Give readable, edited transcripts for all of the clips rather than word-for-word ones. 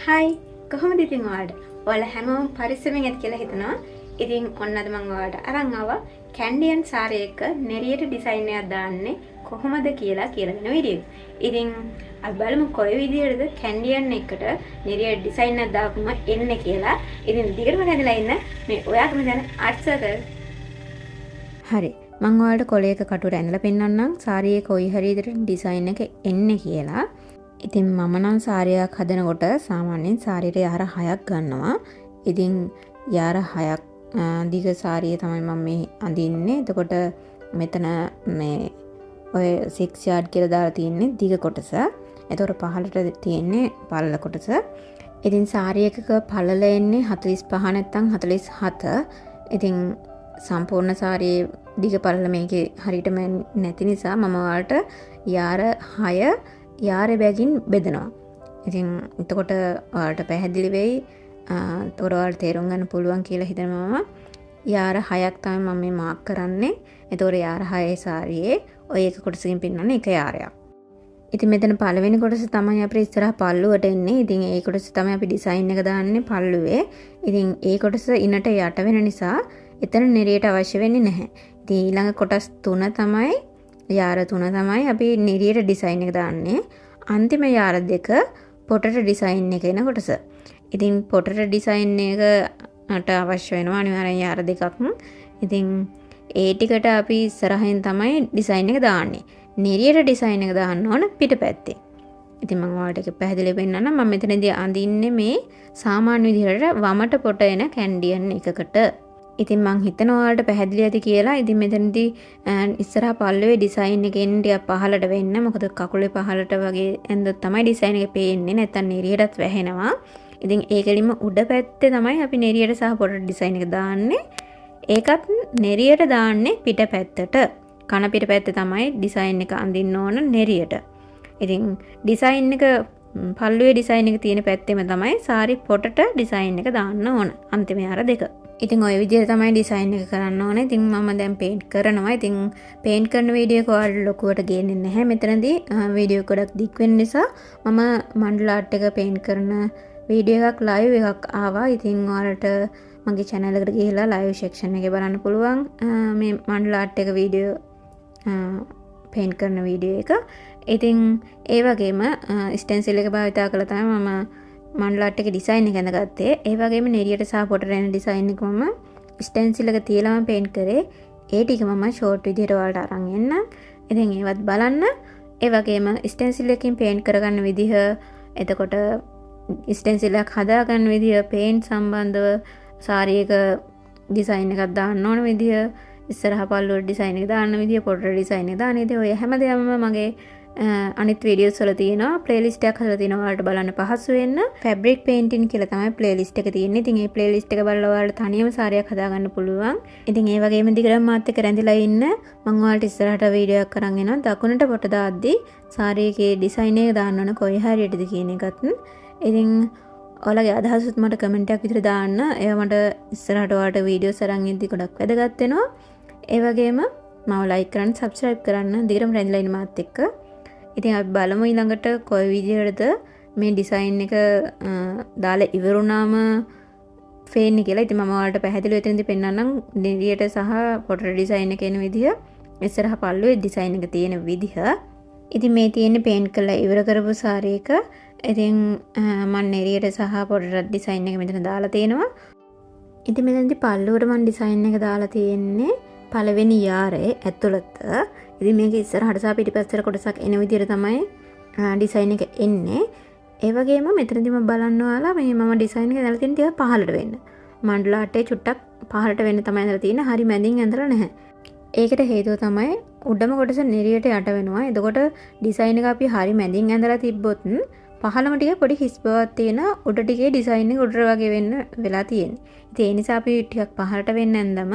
හයි කොහොමද ඉතින් ඔයාලට? ඔයාලා හැමෝම පරිස්සමෙන් ඇති කියලා හිතනවා. ඉතින් ඔන්න අද මම ඔයාලට අරන් ආවා කැන්ඩියන් සාරී එක නෙරියට ඩිසයින් එකක් දාන්නේ කොහොමද කියලා දෙන වීඩියෝ. ඉතින් අපි බලමු කොයි විදිහටද කැන්ඩියන් එකට නෙරියට ඩිසයින් එකක් දාපුම එන්නේ කියලා. ඉතින් දිගටම නැදලා ඉන්න මේ ඔයාගම දැන ආර්ට් සර්කල්. හරි. මම ඔයාලට කොලයක කටුවට ඇනලා පෙන්නන්නම් සාරියේ කොයි හරි විදිහට ඩිසයින් එක එන්නේ කියලා. ඉතින් මම නම් සාරියක් හදනකොට සාමාන්‍යයෙන් සාරියට යාර 6ක් ගන්නවා. ඉතින් යාර 6ක් දිග සාරිය තමයි මම මේ අඳින්නේ. එතකොට මෙතන මේ ඔය 6 yard කියලා දාලා තියෙන්නේ දිග කොටස. එතකොට පහළට තියෙන්නේ පළල කොටස. ඉතින් සාරිය එකක පළල එන්නේ 45 නැත්නම් 47. ඉතින් සම්පූර්ණ සාරියේ දිග පළල මේකේ හරියටම නැති නිසා මම ඔයාලට යාර 6 යාරේ බැගින් බෙදනවා. ඉතින් එතකොට ඔයාලට පැහැදිලි වෙයි. එතකොට ඔයාලට තේරුම් ගන්න පුළුවන් කියලා හිතනවා මම. යාර 6ක් තමයි මම මේ මාක් කරන්නේ. එතකොට යාර 6 සාරියේ ඔය එක කොටසකින් පින්නන්නේ එක යාරයක්. ඉතින් මෙතන පළවෙනි කොටස තමයි අපේ ඉස්සරහ පල්ලුවට එන්නේ. ඉතින් ඒ කොටස තමයි අපි ඩිසයින් එක දාන්නේ පල්ලුවේ. ඉතින් ඒ කොටස ඉන්නට යට වෙන නිසා එතන නෙරියට අවශ්‍ය වෙන්නේ නැහැ. ඉතින් ඊළඟ කොටස් 3 තමයි යාර 3 තමයි අපි නෙරියට ඩිසයින් එක දාන්නේ. අන්තිම යාර 2 පොටට ඩිසයින් එක එන කොටස. ඉතින් පොටට ඩිසයින් එකට අවශ්‍ය වෙනවා අනිවාර්යෙන් යාර 2ක්. ඉතින් ඒ ටිකට අපි ඉස්සරහින් තමයි ඩිසයින් එක දාන්නේ. නෙරියට ඩිසයින් එක දාන්න ඕන පිටපැත්තේ. ඉතින් මම ඔයාලට ඒක පැහැදිලිව පෙන්නන්නම්. මම මෙතනදී අඳින්නේ මේ සාමාන්‍ය විදිහට වමට පොට එන කැන්ඩියන් එකකට. ඉතින් මං හිතනවා ඔයාලට පැහැදිලි ඇති කියලා. ඉතින් මෙතනදී ඉස්සරහා පල්ලුවේ ඩිසයින් එක එන්නේ ටිකක් පහළට වෙන්න. මොකද කකුලේ පහළට වගේ ඇඳොත් තමයි ඩිසයින් එක පේන්නේ. නැත්තම් නෙරියටත් වැහෙනවා. ඉතින් ඒකෙලින්ම උඩ පැත්තේ තමයි අපි නෙරියට සහ පොට ඩිසයින් එක දාන්නේ. ඒකත් නෙරියට දාන්නේ පිට පැත්තට. කන පිට පැත්තේ තමයි ඩිසයින් එක අඳින්න ඕන නෙරියට. ඉතින් ඩිසයින් එක පල්ලුවේ ඩිසයින් එක තියෙන පැත්තෙම තමයි සාරි පොටට ඩිසයින් එක දාන්න ඕන. අන්තිම යාර 2. ඉතින් ওই විදිහට තමයි ඩිසයින් එක කරන්න ඕනේ. ඉතින් මම දැන් පේන්ට් කරනවා. ඉතින් පේන්ට් කරන වීඩියෝ එක ඔයාලට ලොකුවට ගේන්නේ නැහැ. මෙතනදී වීඩියෝ ගොඩක් දික් වෙන නිසා මම මණ්ඩල ආර්ට් එක පේන්ට් කරන වීඩියෝ එකක් ලයිව් එකක් ආවා. ඉතින් ඔයාලට මගේ channel එකට ගිහිල්ලා ලයිව් section එකේ බලන්න පුළුවන් මේ මණ්ඩල ආර්ට් එක වීඩියෝ පේන්ට් කරන වීඩියෝ එක. ඉතින් ඒ වගේම ස්ටෙන්සිල් එක භාවිතා කරලා තමයි මම මණ්ඩල ආර්ට් එකේ ඩිසයින් එක ඇඳගත්තේ. ඒ වගේම නෙරියට සහ පොටට එන ඩිසයින් එක මම ස්ටෙන්සිල් එක තියලාම පේන්ට් කරේ. ඒ ටික මම ෂෝට් විදිහට ඔයාලට අරන් එන්නම්. ඉතින් ඒවත් බලන්න. ඒ වගේම ස්ටෙන්සිල් එකකින් පේන්ට් කරගන්න විදිහ, එතකොට ස්ටෙන්සිල් එකක් හදාගන්න විදිහ, පේන්ට් සම්බන්ධව සාරියක ඩිසයින් එකක් දාන්න ඕන විදිහ, ඉස්සරහ පල්ලුවට ඩිසයින් එක දාන්න විදිහ, පොටට ඩිසයින් එක දාන්න විදිහ, ඔය හැමදේම මගේ අනිත් වීඩියෝස් වල තියෙනවා. ප්ලේලිස්ට් එකක් හදලා තියෙනවා ඔයාලට බලන්න පහසු වෙන්න. ෆැබ්‍රික් පේන්ටින් කියලා තමයි ප්ලේලිස්ට් එක තියෙන්නේ. ඉතින් මේ ප්ලේලිස්ට් එක බලලා ඔයාලට තනියම සාරියක් හදාගන්න පුළුවන්. ඉතින් ඒ වගේම දිගටම මාත් එක්ක රැඳිලා ඉන්න. මම ඔයාලට ඉස්සරහට වීඩියෝ එකක් අරන් එනවා. දකුණට පොට දාද්දි සාරියකේ ඩිසයින් එක දාන්න ඕන කොයි හරියටද කියන එකත්. ඉතින් ඔයාලගේ අදහසත් මට කමෙන්ට් එකක් විතර දාන්න. ඒවා මට ඉස්සරහට ඔයාලට වීඩියෝස් අරන් එද්දි ගොඩක් වැදගත් වෙනවා. ඒ වගේම මම ලයික් කරන්න, සබ්ස්ක්‍රයිබ් කරන්න. දිගටම රැඳිලා ඉන්න මාත් එක්ක. ඉතින් අපි බලමු ඊළඟට කොයි විදිහටද මේ ඩිසයින් එක දාලා ඉවරුණාම ෆේන්නේ කියලා. ඉතින් මම ඔයාලට පැහැදිලිව එතනදී පෙන්නන්නම් නෙරියට සහ පොට ඩිසයින් එක එන විදිහ, ඉස්සරහ පල්ලුවේ ඩිසයින් එක තියෙන විදිහ. ඉතින් මේ තියෙන්නේ පේන්ට් කරලා ඉවර කරපු සාරි එක. ඉතින් මම නෙරියට සහ පොට ඩිසයින් එක මෙතන දාලා තියෙනවා. ඉතින් මෙතනදී පල්ලුවට මම ඩිසයින් එක දාලා තියෙන්නේ පළවෙනි යාරේ ඇතුළත. ඉතින් මේක ඉස්සරහට සහ පිටිපස්සට කොටසක් එන විදිහට තමයි ඩිසයින් එක එන්නේ. ඒ වගේම මෙතනදී මම බලන්න ඔයාලා මේ මම ඩිසයින් එක දාලා තියෙන ටික පහළට වෙන්න. මණ්ඩල ආර්ටේ චුට්ටක් පහළට වෙන්න තමයි දාලා තියෙන්නේ. හරි මැදින් ඇඳලා නැහැ. ඒකට හේතුව තමයි උඩම කොටස නෙරියට යට වෙනවා. එතකොට ඩිසයින් එක අපි හරි මැදින් ඇඳලා තිබ්බොත් පහළම ටික පොඩි හිස් බවක් තියෙන උඩ ටිකේ ඩිසයින් එක උඩට වගේ වෙන්න වෙලා තියෙන්නේ. ඉතින් ඒ නිසා අපි ටිකක් පහළට වෙන්න ඇඳම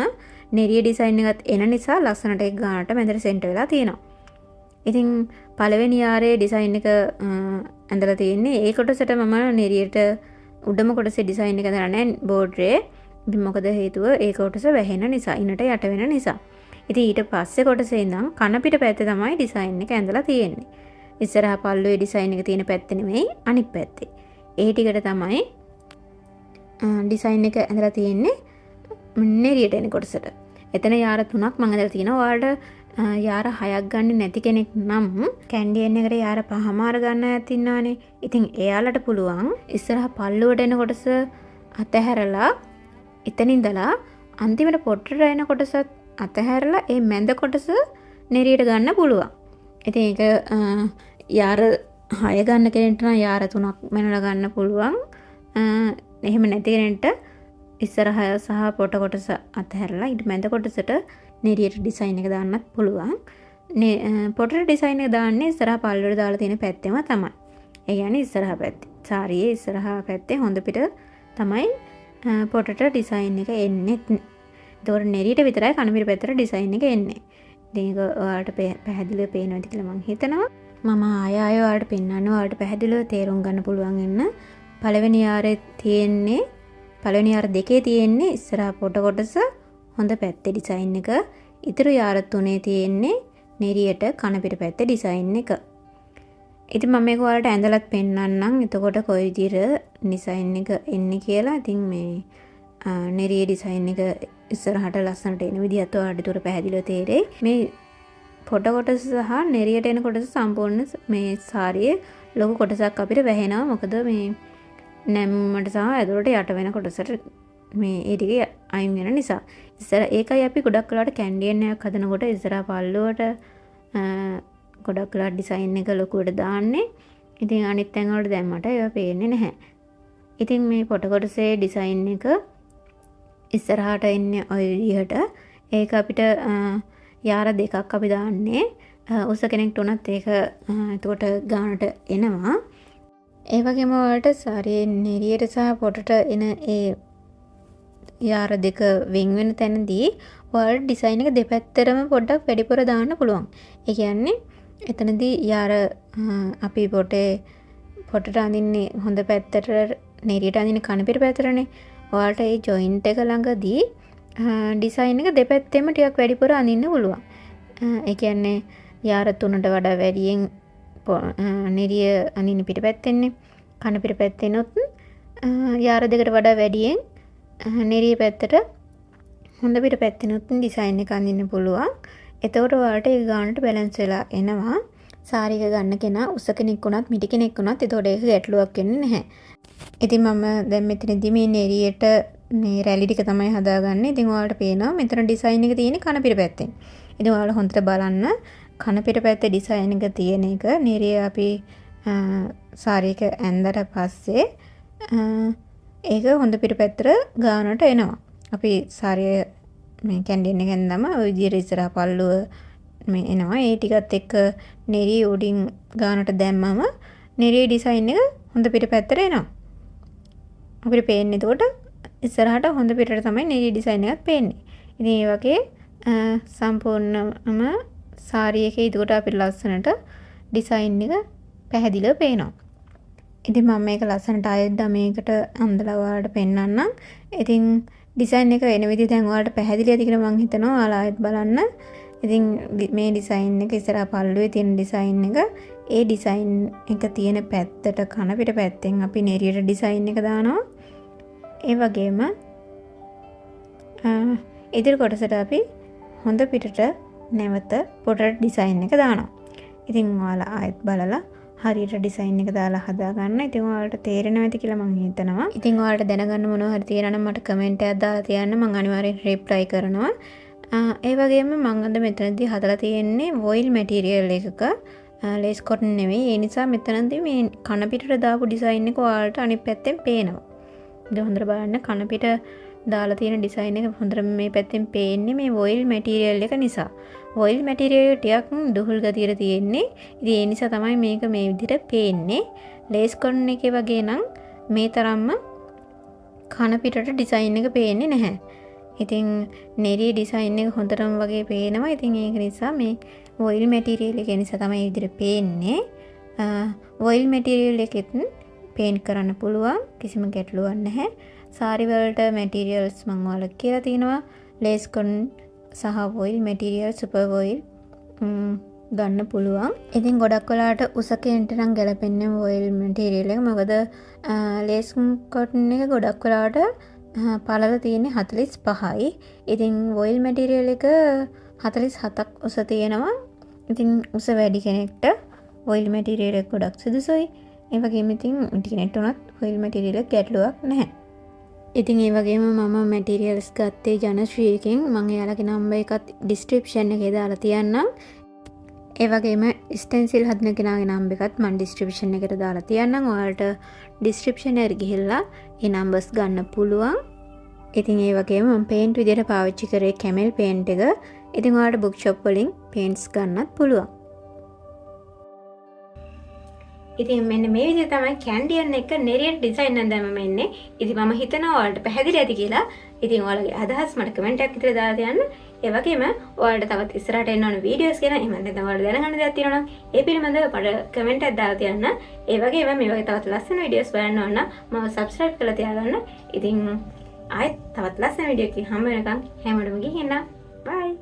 නෙරිය ඩිසයින් එකත් එන නිසා ලස්සනට එක ගානට මැදට සෙන්ටර් වෙලා තියෙනවා. ඉතින් පළවෙනි යාරේ ඩිසයින් එක ඇඳලා තියෙන්නේ. ඒ කොටසට මම නෙරියට උඩම කොටසේ ඩිසයින් එක ඇඳලා නැහැ බෝඩ්රේ. ඉතින් මොකද හේතුව ඒ කොටස වැහෙන නිසා, ඉන්නට යට වෙන නිසා. ඉතින් ඊට පස්සේ කොටසේ ඉඳන් කන පිට පැත්තේ තමයි ඩිසයින් එක ඇඳලා තියෙන්නේ. ඉස්සරහා පල්ලුවේ ඩිසයින් එක තියෙන පැත්ත නෙමෙයි අනිත් පැත්තේ. ඒ ටිකට තමයි ඩිසයින් එක ඇඳලා තියෙන්නේ නෙරියට එන කොටසට. එතන යාර 3ක් මම ඇඳලා තියෙනවා. ඔයාලට යාර 6ක් ගන්න නැති කෙනෙක් නම් කැන්ඩියන් එකට යාර 5මාර ගන්න ඇත් ඉන්නවනේ. ඉතින් එයාලට පුළුවන් ඉස්සරහ පල්ලුවට එන කොටස අතහැරලා එතන ඉඳලා අන්තිමට පොට්ටට එන කොටස අතහැරලා ඒ මැද කොටස නෙරියට ගන්න පුළුවන්. ඉතින් ඒක යාර 6 ගන්න කෙනෙක්ට නම් යාර 3ක් මැනලා ගන්න පුළුවන්. එහෙම නැති කෙනෙක්ට ඉස්සරහ සහ පොට කොටස අතහැරලා ඊට මැද කොටසට නෙරියට ඩිසයින් එක දාන්නත් පුළුවන්. පොටට ඩිසයින් එක දාන්නේ ඉස්සරහ පල්ලුවට දාලා තියෙන පැත්තෙම තමයි. ඒ කියන්නේ ඉස්සරහ පැත්තේ. සාරියේ ඉස්සරහ පැත්තේ හොඳ පිට තමයි පොටට ඩිසයින් එක එන්නේ. ඒතකොට නෙරියට විතරයි කණපිට පැත්තට ඩිසයින් එක එන්නේ. ඉතින් ඒක ඔයාලට පැහැදිලිව පේනවාද කියලා මම හිතනවා. මම ආය ඔයාලට පෙන්නන්න ඔයාලට පැහැදිලිව තේරුම් ගන්න පුළුවන් වෙන්න. පළවෙනි යාරේ තියෙන්නේ පළවෙනි යාර දෙකේ තියෙන්නේ ඉස්සරහ පොට කොටස හොඳ පැත්තේ ඩිසයින් එක. ඊටු යාර තුනේ තියෙන්නේ නෙරියට කණපිට පැත්තේ ඩිසයින් එක. ඉතින් මම මේක ඔයාලට ඇඳලත් පෙන්නන්නම්. එතකොට කොයි විදිහට ඩිසයින් එක එන්නේ කියලා. ඉතින් මේ නෙරියේ ඩිසයින් එක ඉස්සරහට ලස්සනට එන විදිහත් ඔයාලට උඩ පැහැදිලිව තේරෙයි. මේ පොට කොටස සහ නෙරියට එන කොටස සම්පූර්ණ මේ සාරියේ ලොකු කොටසක් අපිට වැහෙනවා. මොකද මේ නැම්මට සහ ඇතුළට යට වෙන කොටසට මේ ඒ ටික අයින් වෙන නිසා. ඉස්සර ඒකයි අපි ගොඩක් වෙලාවට කැන්ඩියන් එකක් හදනකොට ඉස්සරහා පල්ලුවට ගොඩක් වෙලාවට ඩිසයින් එක ලොකුවට දාන්නේ. ඉතින් අනිත් තැන් වලට දැම්මට ඒවා පේන්නේ නැහැ. ඉතින් මේ පොට කොටසේ ඩිසයින් එක ඉස්සරහට එන්නේ ඔය විදිහට. ඒක අපිට යාර දෙකක් අපි දාන්නේ. උස කෙනෙක්ට උනත් ඒක එතකොට ගානට එනවා. ඒ වගේම වලට සාරියේ නෙරියට සහ පොටට එන ඒ යාර දෙක වෙන් වෙන තැනදී ඔයාලට ඩිසයින් එක දෙපැත්තටම පොඩ්ඩක් වැඩිපුර දාන්න පුළුවන්. ඒ කියන්නේ එතනදී යාර අපි පොටට අඳින්නේ හොඳ පැත්තට නෙරියට අඳින්නේ කණපිට පැත්තටනේ. ඔයාලට ඒ ජොයින්ට් එක ළඟදී ඩිසයින් එක දෙපැත්තෙම ටිකක් වැඩිපුර අඳින්න පුළුවන්. ඒ කියන්නේ යාර 3ට වඩා වැඩියෙන් නෙරිය අඳින්න පිටපැත්තෙන්නේ. කන පිටපැත්තෙනොත් යාර දෙකට වඩා වැඩියෙන් නෙරිය පැත්තට හොඳ පිටපැත්තෙනොත් ඩිසයින් එක අඳින්න පුළුවන්. එතකොට ඔයාලට ඒ ගානට බැලන්ස් වෙලා එනවා. සාරි එක ගන්න කෙනා උස කෙනෙක් වුණත් මිටි කෙනෙක් වුණත් එතකොට ඒක ගැටලුවක් වෙන්නේ නැහැ. ඉතින් මම දැන් මෙතනදී මේ නෙරියට මේ රැලි ටික තමයි හදාගන්නේ. ඉතින් ඔයාලට පේනවා මෙතන ඩිසයින් එක තියෙන්නේ කන පිටපැත්තෙන්. ඉතින් ඔයාලා හොඳට බලන්න කන පිටපැත්තේ ඩිසයින් එක තියෙන එක නෙරිය අපි සාරි එක ඇඳලා පස්සේ ඒක හොඳ පිටපැත්තට ගානට එනවා. අපි සාරිය මේ කැන්ඩියන් එක ඇඳනම ওই විදිහට ඉස්සරහා පල්ලුව මේ එනවා. ඒ ටිකත් එක්ක නෙරිය උඩින් ගානට දැම්මම නෙරිය ඩිසයින් එක හොඳ පිටපැත්තට එනවා. අපිට පේන්නේ එතකොට ඉස්සරහට හොඳ පිටට තමයි නෙරිය ඩිසයින් එකක් පේන්නේ. ඉතින් ඒ වගේ සම්පූර්ණම සාරි එකේ එතකොට අපිට ලස්සනට ඩිසයින් එක පැහැදිලිව පේනවා. ඉතින් මම මේක ලස්සනට ආයෙත් දමයකට අඳලා ඔයාලට පෙන්නන්නම්. ඉතින් ඩිසයින් එක එන විදිහ දැන් ඔයාලට පැහැදිලිද කියලා මම හිතනවා. ඔයාලා ආයෙත් බලන්න. ඉතින් මේ ඩිසයින් එක ඉස්සරහා පල්ලුවේ තියෙන ඩිසයින් එක ඒ ඩිසයින් එක තියෙන පැත්තට කන පිට පැත්තෙන් අපි නෙරියට ඩිසයින් එක දානවා. ඒ වගේම ඉදිරි කොටසට අපි හොඳ පිටට නැවත පොටට ඩිසයින් එක දානවා. ඉතින් ඔයාලා ආයෙත් බලලා හරියට ඩිසයින් එක දාලා හදා ගන්න. ඉතින් ඔයාලට තේරෙනව ඇති කියලා මම හිතනවා. ඉතින් ඔයාලට දැනගන්න මොනවා හරි තියෙනවා නම් මට කමෙන්ට් එකක් දාලා තියන්න. මම අනිවාර්යෙන් රිප්ලයි කරනවා. ඒ වගේම මම අද මෙතනදී හදලා තියෙන්නේ වොයිල් මැටීරියල් එකක ලේස් කොටන් නෙවෙයි. ඒ නිසා මෙතනදී මේ කන පිටට දාපු ඩිසයින් එක ඔයාලට අනිත් පැත්තෙන් පේනවා. ඉතින් හොඳට බලන්න කන පිට දාලා තියෙන ඩිසයින් එක හොඳට මේ පැත්තෙන් පේන්නේ මේ වොයිල් මැටීරියල් එක නිසා. වොයිල් මැටීරියල් ටිකක් දුහුල් ගතියට තියෙන්නේ. ඉතින් ඒ නිසා තමයි මේක මේ විදිහට පේන්නේ. ලේස් කොටන් එකේ වගේ නම් මේ තරම්ම කන පිටට ඩිසයින් එක පේන්නේ නැහැ. ඉතින් නෙරිය ඩිසයින් එක හොඳටම වගේ පේනවා. ඉතින් ඒක නිසා මේ වොයිල් මැටීරියල් එක නිසා තමයි මේ විදිහට පේන්නේ. වොයිල් මැටීරියල් එකෙත් පේන්ට් කරන්න පුළුවන්. කිසිම ගැටලුවක් නැහැ. සාරි වලට මැටීරියල්ස් මම ඔයාලට කියලා තියෙනවා. ලේස් කොටන් සහ වොයිල් මැටීරියල් සුපර් වොයිල් ගන්න පුළුවන්. ඉතින් ගොඩක් වෙලාට උස කෙන්ට නම් ගැලපෙන්නේ වොයිල් මැටීරියල් එක. මොකද ලේස් කොටන් එක ගොඩක් වෙලාට පළල තියෙන්නේ 45යි. ඉතින් වොයිල් මැටීරියල් එක 47ක් උස තියෙනවා. ඉතින් උස වැඩි කෙනෙක්ට වොයිල් මැටීරියල් එක ගොඩක් සුදුසුයි. ඒ වගේම ඉතින් කෙනෙක්ට උනත් වොයිල් මැටීරියල් එක ගැටලුවක් නැහැ. ඉතින් ඒ වගේම මම මැටීරියල්ස් ගත්තේ ජනශ්‍රීකින්. මම එයාලගේ නම්බර් එකත් ඩිස්ක්‍රිප්ෂන් එකේ දාලා තියන්නම්. ඒ වගේම ස්ටෙන්සිල් හදන කෙනාගේ නම්බර් එකත් මම ඩිස්ක්‍රිප්ෂන් එකට දාලා තියන්නම්. ඔයාලට ඩිස්ක්‍රිප්ෂන් එකට ගිහිල්ලා ඒ නම්බර්ස් ගන්න පුළුවන්. ඉතින් ඒ වගේම මම පේන්ට් විදියට පාවිච්චි කරේ කැමල් පේන්ට් එක. ඉතින් ඔයාලට බුක් ෂොප් වලින් පේන්ට්ස් ගන්නත් පුළුවන්. ඉතින් මෙන්න මේ විදිහට තමයි කැන්ඩියන් එක නෙරියට් ඩිසයින් එක දැම්මම ඉන්නේ. ඉතින් මම හිතනවා ඔයාලට පැහැදිලි ඇති කියලා. ඉතින් ඔයාලගේ අදහස් මට කමෙන්ට් එකක් විතර දාලා තියන්න. ඒ වගේම ඔයාලට තවත් ඉස්සරහට එන්න ඕන වීඩියෝස් ගැන එහෙම නැත්නම් ඔයාලට දැනගන්න දෙයක් තියෙනවා නම් ඒ පිළිබඳව මට කමෙන්ට් එකක් දාලා තියන්න. ඒ වගේම මේ වගේ තවත් ලස්සන වීඩියෝස් බලන්න ඕන නම් මම සබ්ස්ක්‍රයිබ් කරලා තියාගන්න. ඉතින් ආයෙත් තවත් ලස්සන වීඩියෝ එකකින් හම්බ වෙනකම් හැමෝටම ගිහින් බයි.